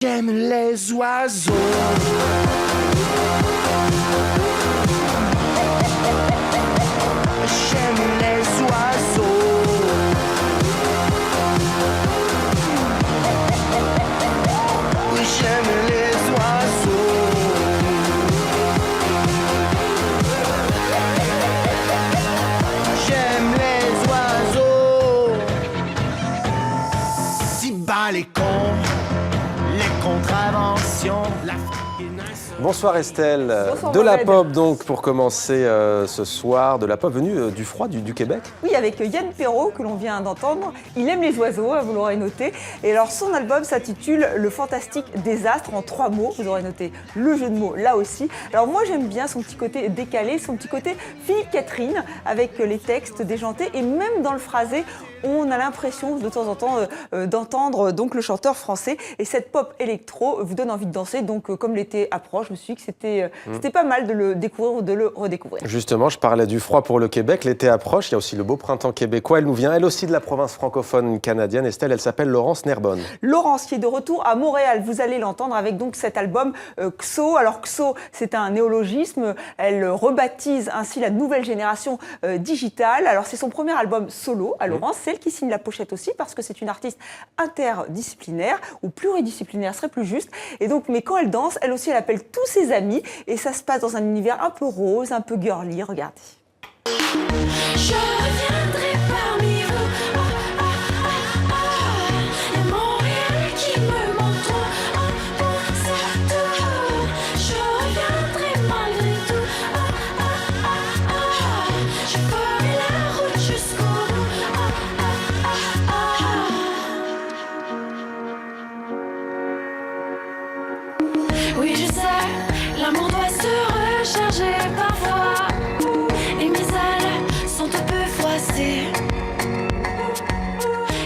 J'aime les oiseaux. J'aime les oiseaux. Oui, j'aime les oiseaux. J'aime les oiseaux. Si bas les cons. Contravention, la... Bonsoir Estelle. Bonsoir de la Mohamed. pop donc pour commencer ce soir, de la pop venue du froid du Québec. Oui, avec Yann Perrault que l'on vient d'entendre. Il aime les oiseaux, vous l'aurez noté. Et alors son album s'intitule Le Fantastique Désastre en 3 mots. Vous aurez noté le jeu de mots là aussi. Alors moi j'aime bien son petit côté décalé, son petit côté Philippe Catherine avec les textes déjantés et même dans le phrasé. On a l'impression de temps en temps d'entendre donc le chanteur français et cette pop électro vous donne envie de danser. Donc comme l'été approche, je me suis dit que c'était pas mal de le découvrir ou de le redécouvrir. Justement, je parlais du froid pour le Québec, l'été approche, il y a aussi le beau printemps québécois. Elle nous vient elle aussi de la province francophone canadienne. Estelle, elle s'appelle Laurence Nerbonne. Laurence qui est de retour à Montréal, vous allez l'entendre avec donc cet album XO. Alors XO, c'est un néologisme, elle rebaptise ainsi la nouvelle génération digitale. Alors c'est son premier album solo à Laurence, c'est elle qui signe la pochette aussi parce que c'est une artiste interdisciplinaire ou pluridisciplinaire serait plus juste. Et donc, mais quand elle danse, elle aussi elle appelle tous ses amis et ça se passe dans un univers un peu rose, un peu girly, regardez. Je reviendrai parmi vous. Et Montréal qui me manque. C'est tout. Je reviendrai malgré tout. Je ferai la route jusqu'au bout. Oui, je sais, l'amour doit se recharger parfois. Et mes ailes sont un peu froissées.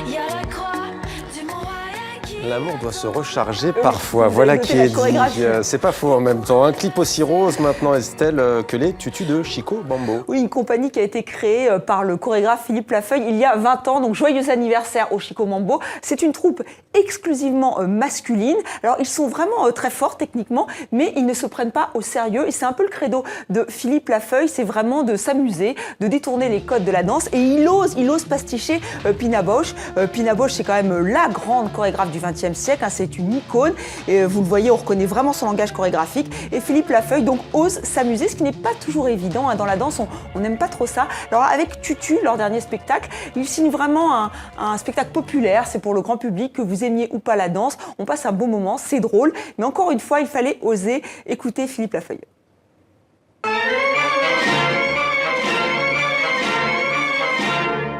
Il y a la croix du Mont-Royal qui... L'amour doit se recharger parfois, voilà noté qui la est dit. chorégraphie. C'est pas faux en même temps. Un clip aussi rose maintenant, Estelle, que les tutus de Chico Bambo. Oui, une compagnie qui a été créée par le chorégraphe Philippe Lafeuille il y a 20 ans. Donc, joyeux anniversaire au Chico Mambo. C'est une troupe exclusivement masculine. Alors, ils sont vraiment très forts techniquement, mais ils ne se prennent pas au sérieux. Et c'est un peu le credo de Philippe Lafeuille, c'est vraiment de s'amuser, de détourner les codes de la danse. Et il ose pasticher Pina Bausch. Pina Bausch, c'est quand même la grande chorégraphe du XXe siècle. Hein, c'est une icône. Et vous le voyez, on reconnaît vraiment son langage chorégraphique. Et Philippe Lafeuille, donc, ose s'amuser, ce qui n'est pas toujours évident. Hein. Dans la danse, on n'aime pas trop ça. Alors, avec Tutu, leur dernier spectacle, ils signent vraiment un spectacle populaire. C'est pour le grand public, que vous aimiez ou pas la danse. On passe un bon moment, c'est drôle. Mais encore une fois, il fallait oser écouter Philippe Lafeuille.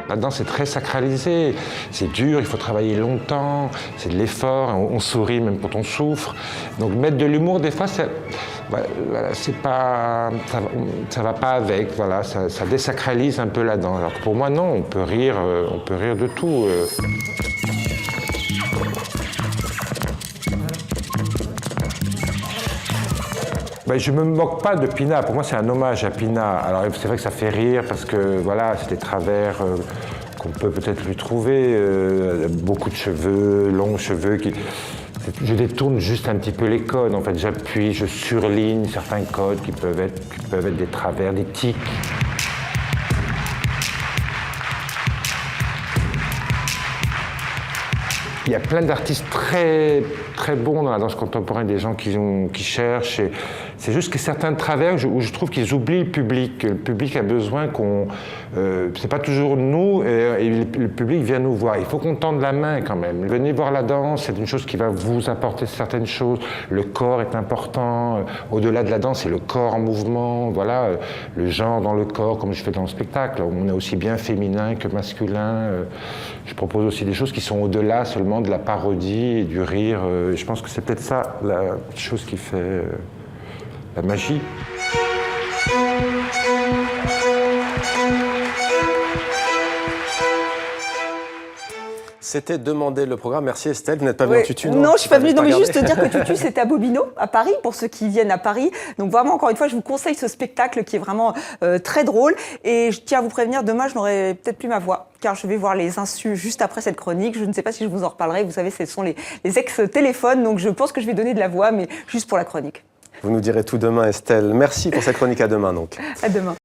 La danse est très sacralisée, c'est dur, il faut travailler longtemps, c'est de l'effort, on sourit même quand on souffre. Donc mettre de l'humour, des fois, voilà, c'est pas, ça va pas avec, voilà, ça désacralise un peu la danse. Alors que pour moi, non, on peut rire de tout. Ben, je ne me moque pas de Pina, pour moi c'est un hommage à Pina. Alors c'est vrai que ça fait rire parce que voilà, c'est des travers qu'on peut peut-être lui trouver, beaucoup de cheveux, longs cheveux. Je détourne juste un petit peu les codes, en fait j'appuie, je surligne certains codes qui peuvent être des travers, des tics. Il y a plein d'artistes très, très bons dans la danse contemporaine, des gens qui cherchent. C'est juste que certains travers où je trouve qu'ils oublient le public. Le public a besoin qu'on... c'est pas toujours nous, et le public vient nous voir. Il faut qu'on tende la main quand même. Venez voir la danse, c'est une chose qui va vous apporter certaines choses. Le corps est important. Au-delà de la danse, c'est le corps en mouvement. Voilà, le genre dans le corps, comme je fais dans le spectacle. On est aussi bien féminin que masculin. Je propose aussi des choses qui sont au-delà seulement de la parodie et du rire. Je pense que c'est peut-être ça la chose qui fait la magie. C'était demander le programme. Merci Estelle. Vous n'êtes pas venue Oui. en tutu, Non, je ne suis pas venue. Non, mais regardé. juste dire que Tutu, c'était à Bobino, à Paris, pour ceux qui viennent à Paris. Donc vraiment, encore une fois, je vous conseille ce spectacle qui est vraiment très drôle. Et je tiens à vous prévenir, demain, je n'aurai peut-être plus ma voix, car je vais voir les insus juste après cette chronique. Je ne sais pas si je vous en reparlerai. Vous savez, ce sont les ex-téléphones. Donc je pense que je vais donner de la voix, mais juste pour la chronique. Vous nous direz tout demain, Estelle. Merci pour cette chronique. À demain, donc. À demain.